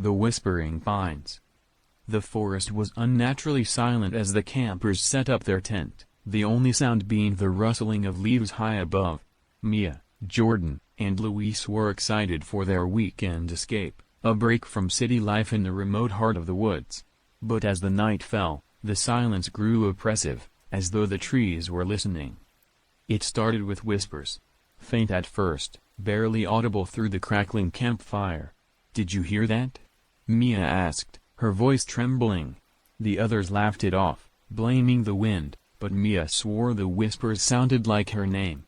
the whispering pines. The forest was unnaturally silent as the campers set up their tent, the only sound being the rustling of leaves high above. Mia, Jordan, and Luis were excited for their weekend escape, a break from city life in the remote heart of the woods. But as the night fell, the silence grew oppressive, as though the trees were listening. It started with whispers. Faint at first, barely audible through the crackling campfire. "Did you hear that?" Mia asked, her voice trembling. The others laughed it off, blaming the wind, but Mia swore the whispers sounded like her name.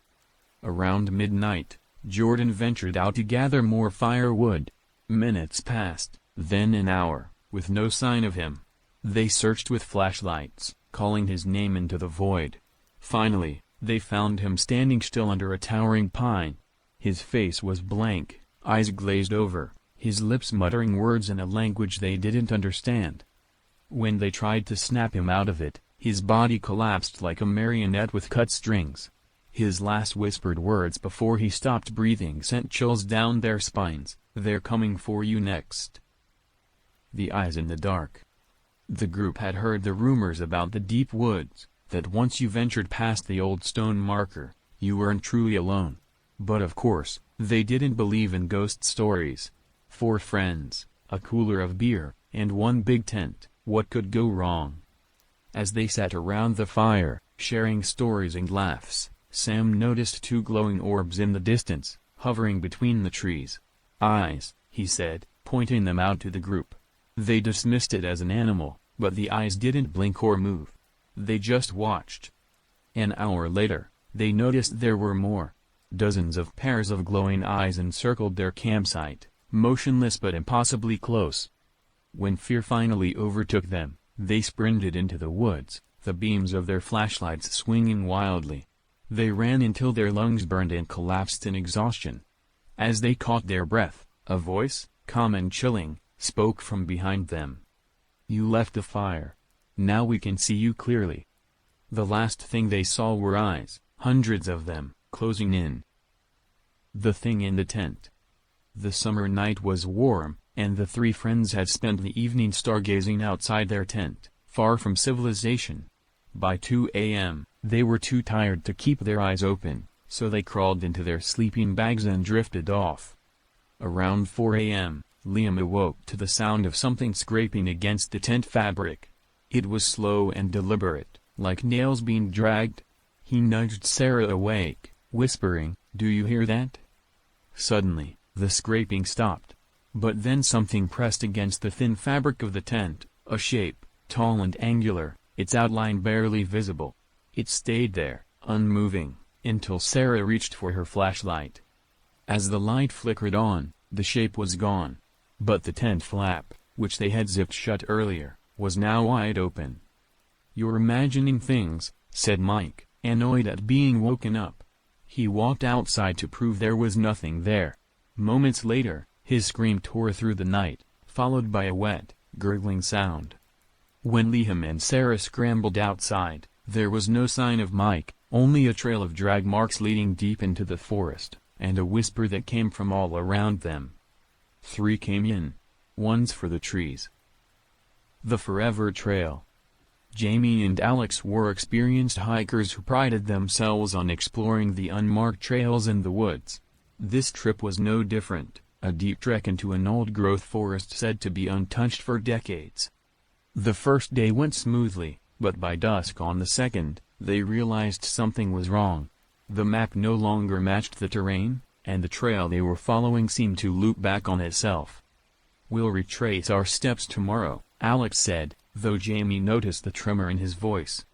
Around midnight, Jordan ventured out to gather more firewood. Minutes passed, then an hour, with no sign of him. They searched with flashlights, calling his name into the void. Finally, they found him standing still under a towering pine. His face was blank, eyes glazed over, his lips muttering words in a language they didn't understand. When they tried to snap him out of it, his body collapsed like a marionette with cut strings. His last whispered words before he stopped breathing sent chills down their spines. "They're coming for you next." The eyes in the dark. The group had heard the rumors about the deep woods, that once you ventured past the old stone marker, you weren't truly alone. But of course, they didn't believe in ghost stories. 4 friends, a cooler of beer, and one big tent, what could go wrong? As they sat around the fire, sharing stories and laughs, Sam noticed 2 glowing orbs in the distance, hovering between the trees. "Eyes," he said, pointing them out to the group. They dismissed it as an animal, but the eyes didn't blink or move. They just watched. An hour later, they noticed there were more. Dozens of pairs of glowing eyes encircled their campsite, motionless but impossibly close. When fear finally overtook them, they sprinted into the woods, the beams of their flashlights swinging wildly. They ran until their lungs burned and collapsed in exhaustion. As they caught their breath, a voice, calm and chilling, spoke from behind them. "You left the fire. Now we can see you clearly." The last thing they saw were eyes, hundreds of them, closing in. The thing in the tent. The summer night was warm, and the 3 friends had spent the evening stargazing outside their tent, far from civilization. By 2 a.m., they were too tired to keep their eyes open, so they crawled into their sleeping bags and drifted off. Around 4 a.m., Liam awoke to the sound of something scraping against the tent fabric. It was slow and deliberate, like nails being dragged. He nudged Sarah awake, whispering, "Do you hear that?" Suddenly, the scraping stopped. But then something pressed against the thin fabric of the tent, a shape, tall and angular, its outline barely visible. It stayed there, unmoving, until Sarah reached for her flashlight. As the light flickered on, the shape was gone. But the tent flap, which they had zipped shut earlier, was now wide open. "You're imagining things," said Mike, annoyed at being woken up. He walked outside to prove there was nothing there. Moments later, his scream tore through the night, followed by a wet, gurgling sound. When Liam and Sarah scrambled outside, there was no sign of Mike, only a trail of drag marks leading deep into the forest, and a whisper that came from all around them. 3 came in. One's for the trees. The Forever Trail. Jamie and Alex were experienced hikers who prided themselves on exploring the unmarked trails in the woods. This trip was no different, a deep trek into an old-growth forest said to be untouched for decades. The first day went smoothly, but by dusk on the second, they realized something was wrong. The map no longer matched the terrain, and the trail they were following seemed to loop back on itself. "We'll retrace our steps tomorrow," Alex said, though Jamie noticed the tremor in his voice.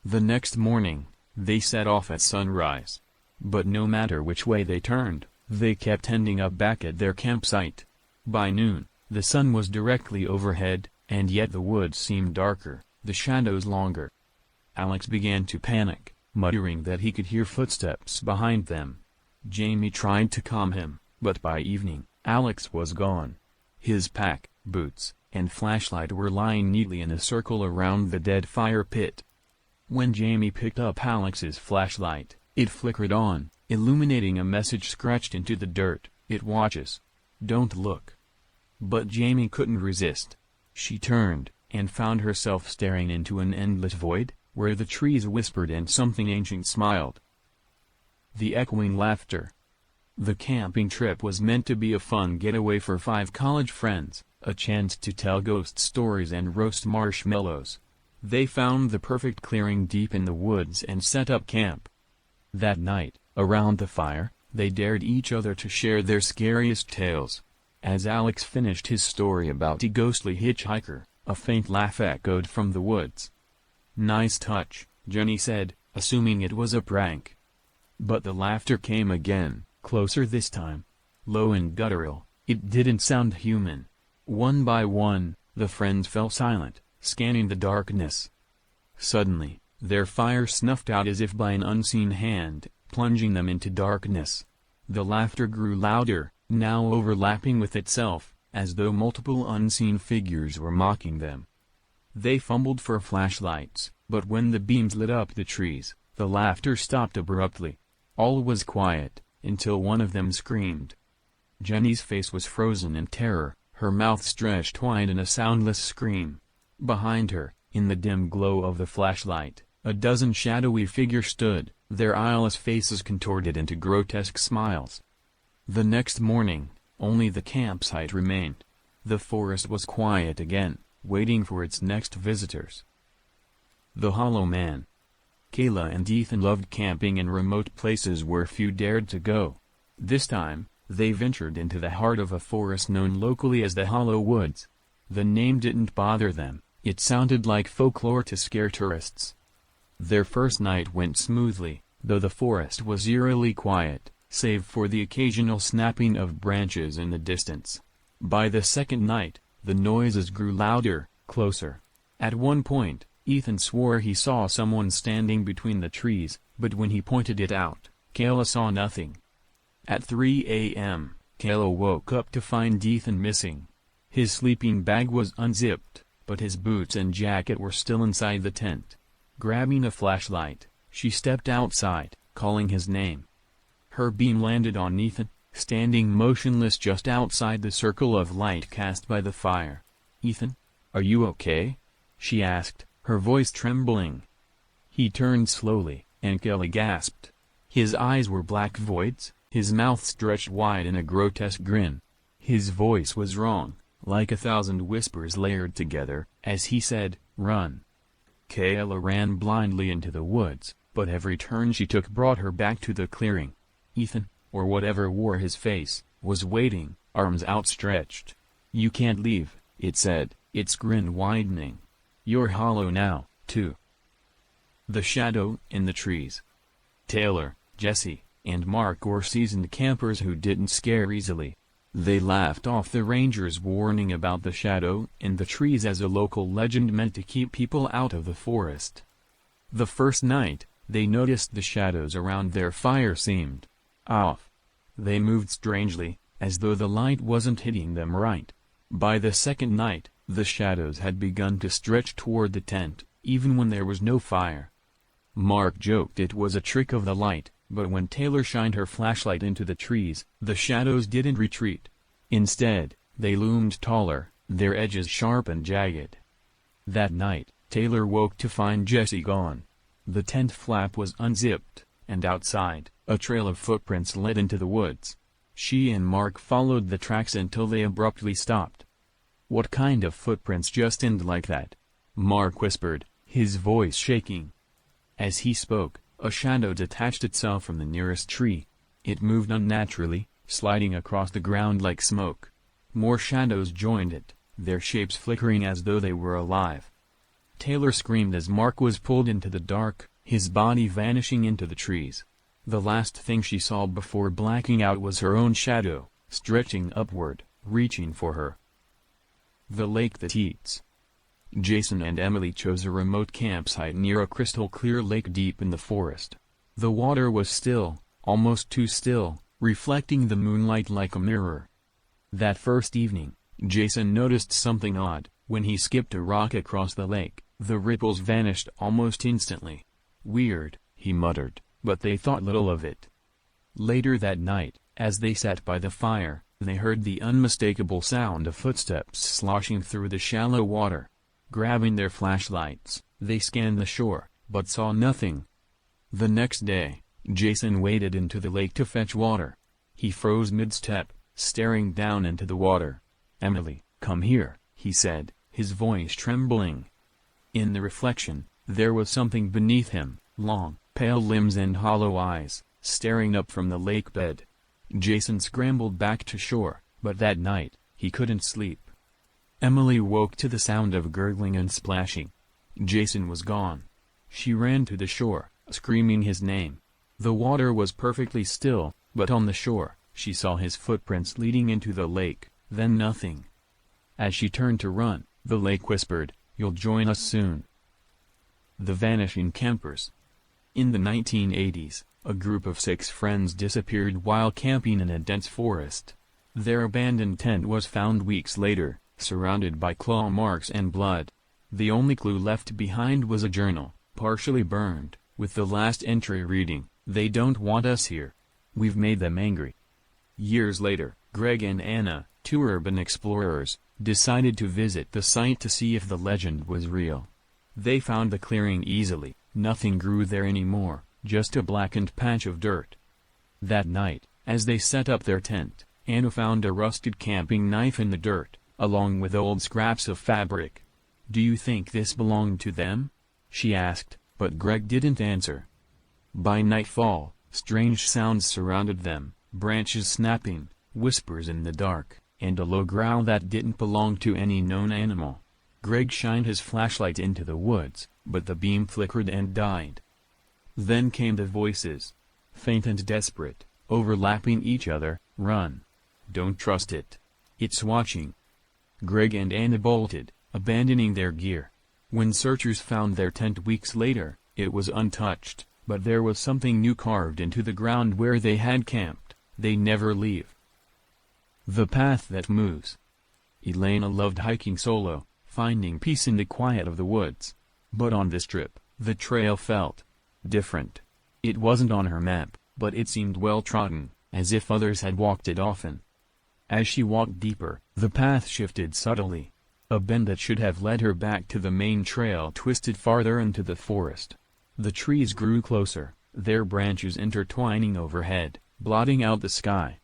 The next morning, they set off at sunrise. But no matter which way they turned, they kept ending up back at their campsite. By noon, the sun was directly overhead, and yet the woods seemed darker, the shadows longer. Alex began to panic, muttering that he could hear footsteps behind them. Jamie tried to calm him, but by evening, Alex was gone. His pack, boots, and flashlight were lying neatly in a circle around the dead fire pit. When Jamie picked up Alex's flashlight, it flickered on, illuminating a message scratched into the dirt. "It watches. Don't look." But Jamie couldn't resist. She turned, and found herself staring into an endless void, where the trees whispered and something ancient smiled. The echoing laughter. The camping trip was meant to be a fun getaway for 5 college friends, a chance to tell ghost stories and roast marshmallows. They found the perfect clearing deep in the woods and set up camp. That night, around the fire, they dared each other to share their scariest tales. As Alex finished his story about a ghostly hitchhiker, a faint laugh echoed from the woods. "Nice touch," Jenny said, assuming it was a prank. But the laughter came again, closer this time. Low and guttural, it didn't sound human. One by one, the friends fell silent, scanning the darkness. Suddenly, their fire snuffed out as if by an unseen hand, plunging them into darkness. The laughter grew louder, now overlapping with itself, as though multiple unseen figures were mocking them. They fumbled for flashlights, but when the beams lit up the trees, the laughter stopped abruptly. All was quiet, until one of them screamed. Jenny's face was frozen in terror, her mouth stretched wide in a soundless scream. Behind her, in the dim glow of the flashlight, a dozen shadowy figures stood, their eyeless faces contorted into grotesque smiles. The next morning, only the campsite remained. The forest was quiet again, waiting for its next visitors. The Hollow Man. Kayla and Ethan loved camping in remote places where few dared to go. This time, they ventured into the heart of a forest known locally as the Hollow Woods. The name didn't bother them, it sounded like folklore to scare tourists. Their first night went smoothly, though the forest was eerily quiet, save for the occasional snapping of branches in the distance. By the second night, the noises grew louder, closer. At one point, Ethan swore he saw someone standing between the trees, but when he pointed it out, Kayla saw nothing. At 3 a.m., Kayla woke up to find Ethan missing. His sleeping bag was unzipped, but his boots and jacket were still inside the tent. Grabbing a flashlight, she stepped outside, calling his name. Her beam landed on Ethan, standing motionless just outside the circle of light cast by the fire. "Ethan, are you okay?" she asked, her voice trembling. He turned slowly, and Kayla gasped. His eyes were black voids, his mouth stretched wide in a grotesque grin. His voice was wrong, like 1,000 whispers layered together, as he said, "Run." Kayla ran blindly into the woods, but every turn she took brought her back to the clearing. Ethan, or whatever wore his face, was waiting, arms outstretched. "You can't leave," it said, its grin widening. "You're hollow now, too." The shadow in the trees. Taylor, Jesse, and Mark were seasoned campers who didn't scare easily. They laughed off the ranger's warning about the shadow in the trees as a local legend meant to keep people out of the forest. The first night, they noticed the shadows around their fire seemed off. They moved strangely, as though the light wasn't hitting them right. By the second night, the shadows had begun to stretch toward the tent, even when there was no fire. Mark joked it was a trick of the light, but when Taylor shined her flashlight into the trees, the shadows didn't retreat. Instead, they loomed taller, their edges sharp and jagged. That night, Taylor woke to find Jesse gone. The tent flap was unzipped, and outside, a trail of footprints led into the woods. She and Mark followed the tracks until they abruptly stopped. "What kind of footprints just end like that?" Mark whispered, his voice shaking. As he spoke, a shadow detached itself from the nearest tree. It moved unnaturally, sliding across the ground like smoke. More shadows joined it, their shapes flickering as though they were alive. Taylor screamed as Mark was pulled into the dark, his body vanishing into the trees. The last thing she saw before blacking out was her own shadow, stretching upward, reaching for her. The lake that eats. Jason and Emily chose a remote campsite near a crystal-clear lake deep in the forest. The water was still, almost too still, reflecting the moonlight like a mirror. That first evening, Jason noticed something odd. When he skipped a rock across the lake, the ripples vanished almost instantly. "Weird," he muttered, but they thought little of it. Later that night, as they sat by the fire, They heard the unmistakable sound of footsteps sloshing through the shallow water. Grabbing their flashlights, they scanned the shore, but saw nothing. The next day, Jason waded into the lake to fetch water. He froze mid-step, staring down into the water. "Emily, come here," he said, his voice trembling. In the reflection, there was something beneath him, long, pale limbs and hollow eyes, staring up from the lake bed. Jason scrambled back to shore, but that night, he couldn't sleep. Emily woke to the sound of gurgling and splashing. Jason was gone. She ran to the shore, screaming his name. The water was perfectly still, but on the shore, she saw his footprints leading into the lake, then nothing. As she turned to run, the lake whispered, "You'll join us soon." The Vanishing Campers. In the 1980s, a group of 6 friends disappeared while camping in a dense forest. Their abandoned tent was found weeks later, surrounded by claw marks and blood. The only clue left behind was a journal, partially burned, with the last entry reading, "They don't want us here. We've made them angry." Years later, Greg and Anna, 2 urban explorers, decided to visit the site to see if the legend was real. They found the clearing easily. Nothing grew there anymore, just a blackened patch of dirt. That night, as they set up their tent, Anna found a rusted camping knife in the dirt, along with old scraps of fabric. "Do you think this belonged to them?" she asked, but Greg didn't answer. By nightfall, strange sounds surrounded them, branches snapping, whispers in the dark, and a low growl that didn't belong to any known animal. Greg shined his flashlight into the woods, but the beam flickered and died. Then came the voices. Faint and desperate, overlapping each other, "Run. Don't trust it. It's watching." Greg and Anna bolted, abandoning their gear. When searchers found their tent weeks later, it was untouched, but there was something new carved into the ground where they had camped. "They never leave." The Path That Moves. Elena loved hiking solo, finding peace in the quiet of the woods. But on this trip, the trail felt different. It wasn't on her map, but it seemed well-trodden, as if others had walked it often. As she walked deeper, the path shifted subtly. A bend that should have led her back to the main trail twisted farther into the forest. The trees grew closer, their branches intertwining overhead, blotting out the sky.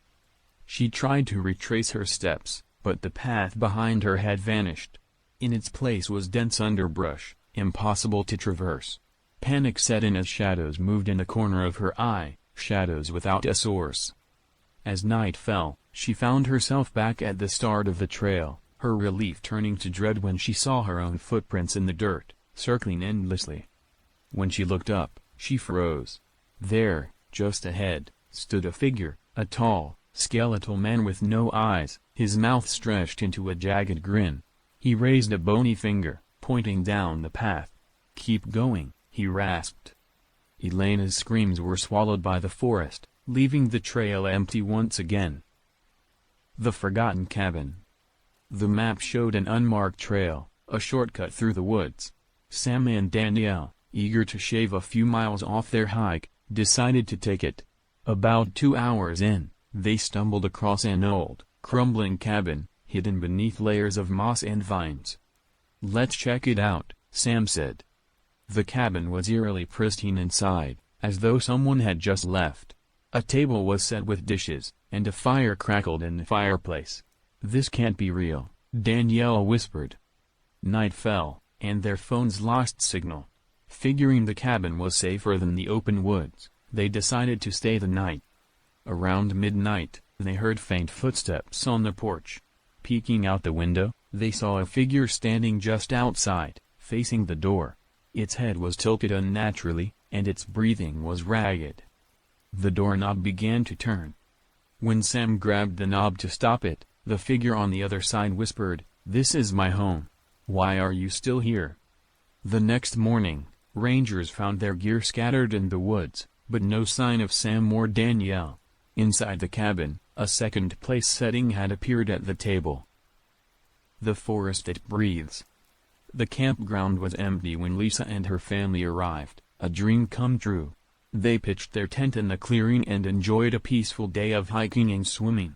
She tried to retrace her steps, but the path behind her had vanished. In its place was dense underbrush, impossible to traverse. Panic set in as shadows moved in the corner of her eye, shadows without a source. As night fell, she found herself back at the start of the trail, her relief turning to dread when she saw her own footprints in the dirt, circling endlessly. When she looked up, she froze. There, just ahead, stood a figure, a tall, skeletal man with no eyes, his mouth stretched into a jagged grin. He raised a bony finger, pointing down the path. "Keep going," he rasped. Elena's screams were swallowed by the forest, leaving the trail empty once again. The Forgotten Cabin. The map showed an unmarked trail, a shortcut through the woods. Sam and Danielle, eager to shave a few miles off their hike, decided to take it. About 2 hours in, they stumbled across an old, crumbling cabin, hidden beneath layers of moss and vines. "Let's check it out," Sam said. The cabin was eerily pristine inside, as though someone had just left. A table was set with dishes, and a fire crackled in the fireplace. "This can't be real," Danielle whispered. Night fell, and their phones lost signal. Figuring the cabin was safer than the open woods, they decided to stay the night. Around midnight, they heard faint footsteps on the porch. Peeking out the window, they saw a figure standing just outside, facing the door. Its head was tilted unnaturally, and its breathing was ragged. The doorknob began to turn. When Sam grabbed the knob to stop it, the figure on the other side whispered, "This is my home. Why are you still here?" The next morning, rangers found their gear scattered in the woods, but no sign of Sam or Danielle. Inside the cabin, a second place setting had appeared at the table. The Forest That Breathes. The campground was empty when Lisa and her family arrived, a dream come true. They pitched their tent in the clearing and enjoyed a peaceful day of hiking and swimming.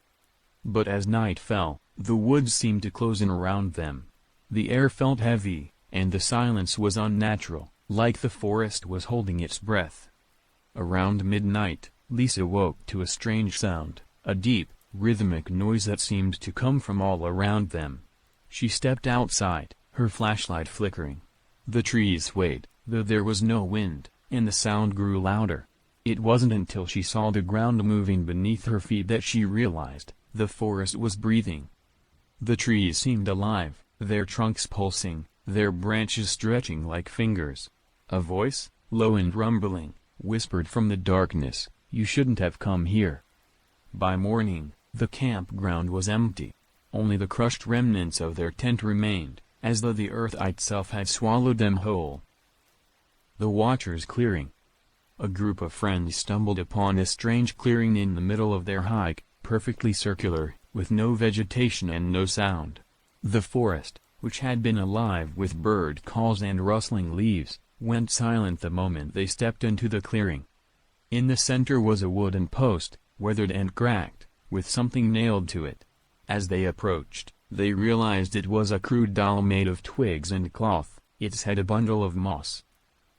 But as night fell, the woods seemed to close in around them. The air felt heavy, and the silence was unnatural, like the forest was holding its breath. Around midnight, Lisa woke to a strange sound, a deep, rhythmic noise that seemed to come from all around them. She stepped outside, her flashlight flickering. The trees swayed, though there was no wind, and the sound grew louder. It wasn't until she saw the ground moving beneath her feet that she realized the forest was breathing. The trees seemed alive, their trunks pulsing, their branches stretching like fingers. A voice, low and rumbling, whispered from the darkness, "You shouldn't have come here." By morning, the campground was empty. Only the crushed remnants of their tent remained, as though the earth itself had swallowed them whole. The Watchers' clearing. A group of friends stumbled upon a strange clearing in the middle of their hike, perfectly circular, with no vegetation and no sound. The forest, which had been alive with bird calls and rustling leaves, went silent the moment they stepped into the clearing. In the center was a wooden post, weathered and cracked, with something nailed to it. As they approached, they realized it was a crude doll made of twigs and cloth, its head a bundle of moss.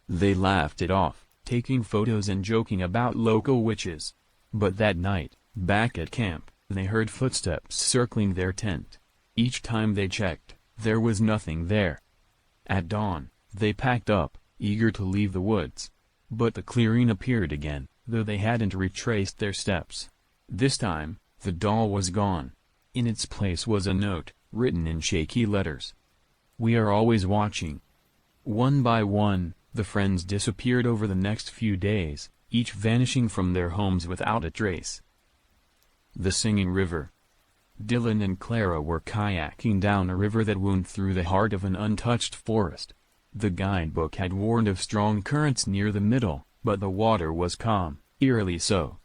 They laughed it off, taking photos and joking about local witches. But that night, back at camp, they heard footsteps circling their tent. Each time they checked, there was nothing there. At dawn, they packed up, eager to leave the woods. But the clearing appeared again, though they hadn't retraced their steps. This time, the doll was gone. In its place was a note, written in shaky letters. "We are always watching." One by one, the friends disappeared over the next few days, each vanishing from their homes without a trace. The Singing River. Dylan and Clara were kayaking down a river that wound through the heart of an untouched forest. The guidebook had warned of strong currents near the middle, but the water was calm, eerily so.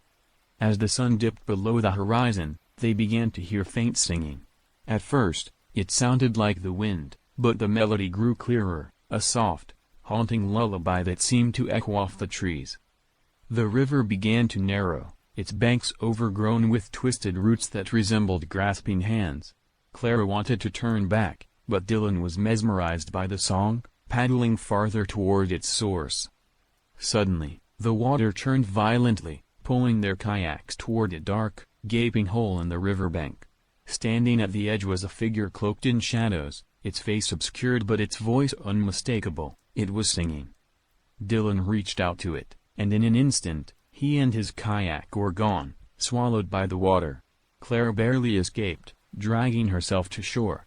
As the sun dipped below the horizon, they began to hear faint singing. At first, it sounded like the wind, but the melody grew clearer, a soft, haunting lullaby that seemed to echo off the trees. The river began to narrow, its banks overgrown with twisted roots that resembled grasping hands. Clara wanted to turn back, but Dylan was mesmerized by the song, paddling farther toward its source. Suddenly, the water turned violently, pulling their kayaks toward a dark, gaping hole in the riverbank. Standing at the edge was a figure cloaked in shadows, its face obscured but its voice unmistakable. It was singing. Dylan reached out to it, and in an instant, he and his kayak were gone, swallowed by the water. Clara barely escaped, dragging herself to shore.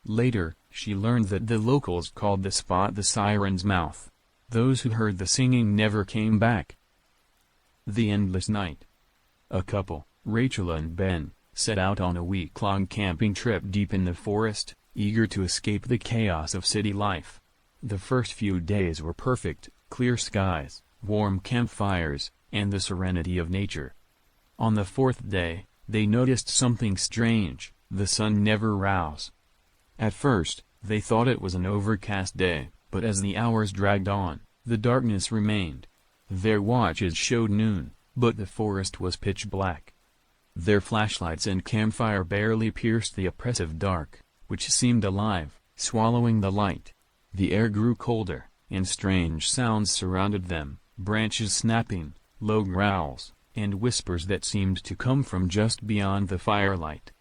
Later, she learned that the locals called the spot the Siren's Mouth. Those who heard the singing never came back. The Endless Night. A couple, Rachel and Ben, set out on a week-long camping trip deep in the forest, eager to escape the chaos of city life. The first few days were perfect, clear skies, warm campfires, and the serenity of nature. On the fourth day, they noticed something strange. The sun never rose. At first, they thought it was an overcast day, but as the hours dragged on, the darkness remained. Their watches showed noon, but the forest was pitch black. Their flashlights and campfire barely pierced the oppressive dark, which seemed alive, swallowing the light. The air grew colder, and strange sounds surrounded them, branches snapping, low growls, and whispers that seemed to come from just beyond the firelight.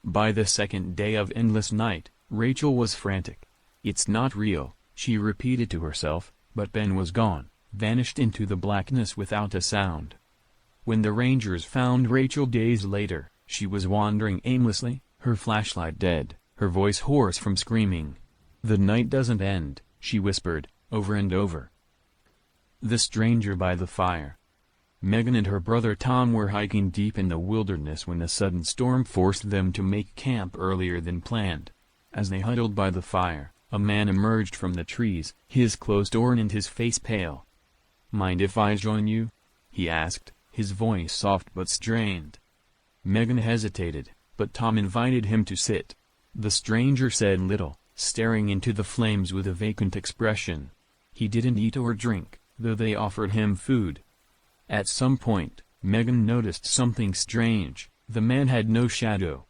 By the second day of Endless Night, Rachel was frantic. "It's not real," she repeated to herself, but Ben was gone, vanished into the blackness without a sound. When the Rangers found Rachel days later, she was wandering aimlessly, her flashlight dead, her voice hoarse from screaming. "The night doesn't end," she whispered, over and over. The Stranger by the Fire. Megan and her brother Tom were hiking deep in the wilderness when a sudden storm forced them to make camp earlier than planned. As they huddled by the fire, a man emerged from the trees, his clothes torn and his face pale. "Mind if I join you?" he asked, his voice soft but strained. Megan hesitated, but Tom invited him to sit. The stranger said little, staring into the flames with a vacant expression. He didn't eat or drink, though they offered him food. At some point, Megan noticed something strange. The man had no shadow.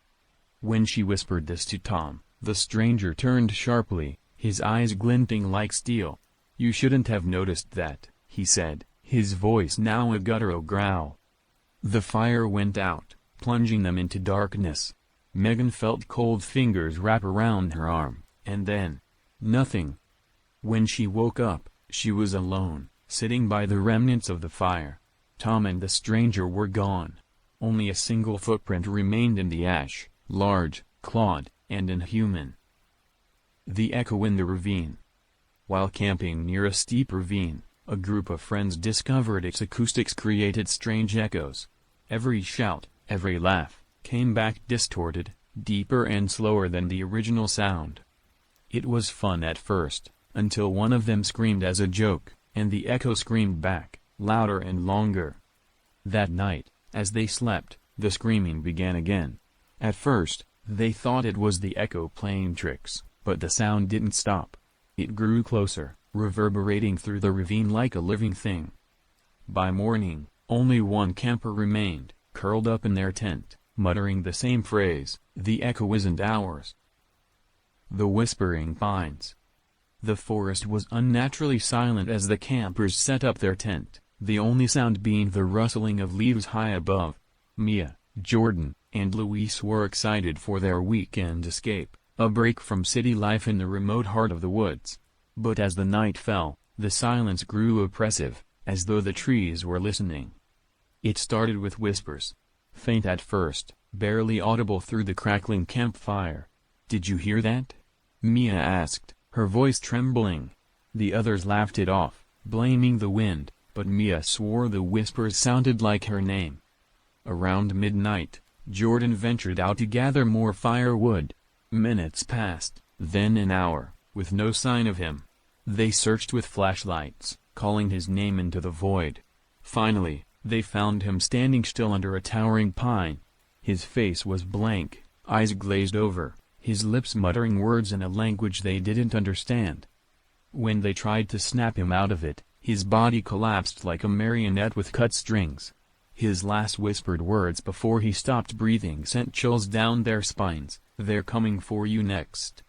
When she whispered this to Tom, the stranger turned sharply, his eyes glinting like steel. "You shouldn't have noticed that," he said, his voice now a guttural growl. The fire went out, plunging them into darkness. Megan felt cold fingers wrap around her arm, and then nothing. When she woke up, she was alone, sitting by the remnants of the fire. Tom and the stranger were gone. Only a single footprint remained in the ash, large, clawed, and inhuman. The echo in the ravine. While camping near a steep ravine, a group of friends discovered its acoustics created strange echoes. Every shout, every laugh, came back distorted, deeper and slower than the original sound. It was fun at first, until one of them screamed as a joke, and the echo screamed back, louder and longer. That night, as they slept, the screaming began again. At first, they thought it was the echo playing tricks, but the sound didn't stop. It grew closer, reverberating through the ravine like a living thing. By morning, only one camper remained, curled up in their tent, muttering the same phrase, "The echo isn't ours." The Whispering Pines. The forest was unnaturally silent as the campers set up their tent, the only sound being the rustling of leaves high above. Mia, Jordan, and Luis were excited for their weekend escape, a break from city life in the remote heart of the woods. But as the night fell, the silence grew oppressive, as though the trees were listening. It started with whispers. Faint at first, barely audible through the crackling campfire. "Did you hear that?" Mia asked, her voice trembling. The others laughed it off, blaming the wind, but Mia swore the whispers sounded like her name. Around midnight, Jordan ventured out to gather more firewood. Minutes passed, then an hour, with no sign of him. They searched with flashlights, calling his name into the void. Finally, they found him standing still under a towering pine. His face was blank, eyes glazed over, his lips muttering words in a language they didn't understand. When they tried to snap him out of it, his body collapsed like a marionette with cut strings. His last whispered words before he stopped breathing sent chills down their spines. "They're coming for you next."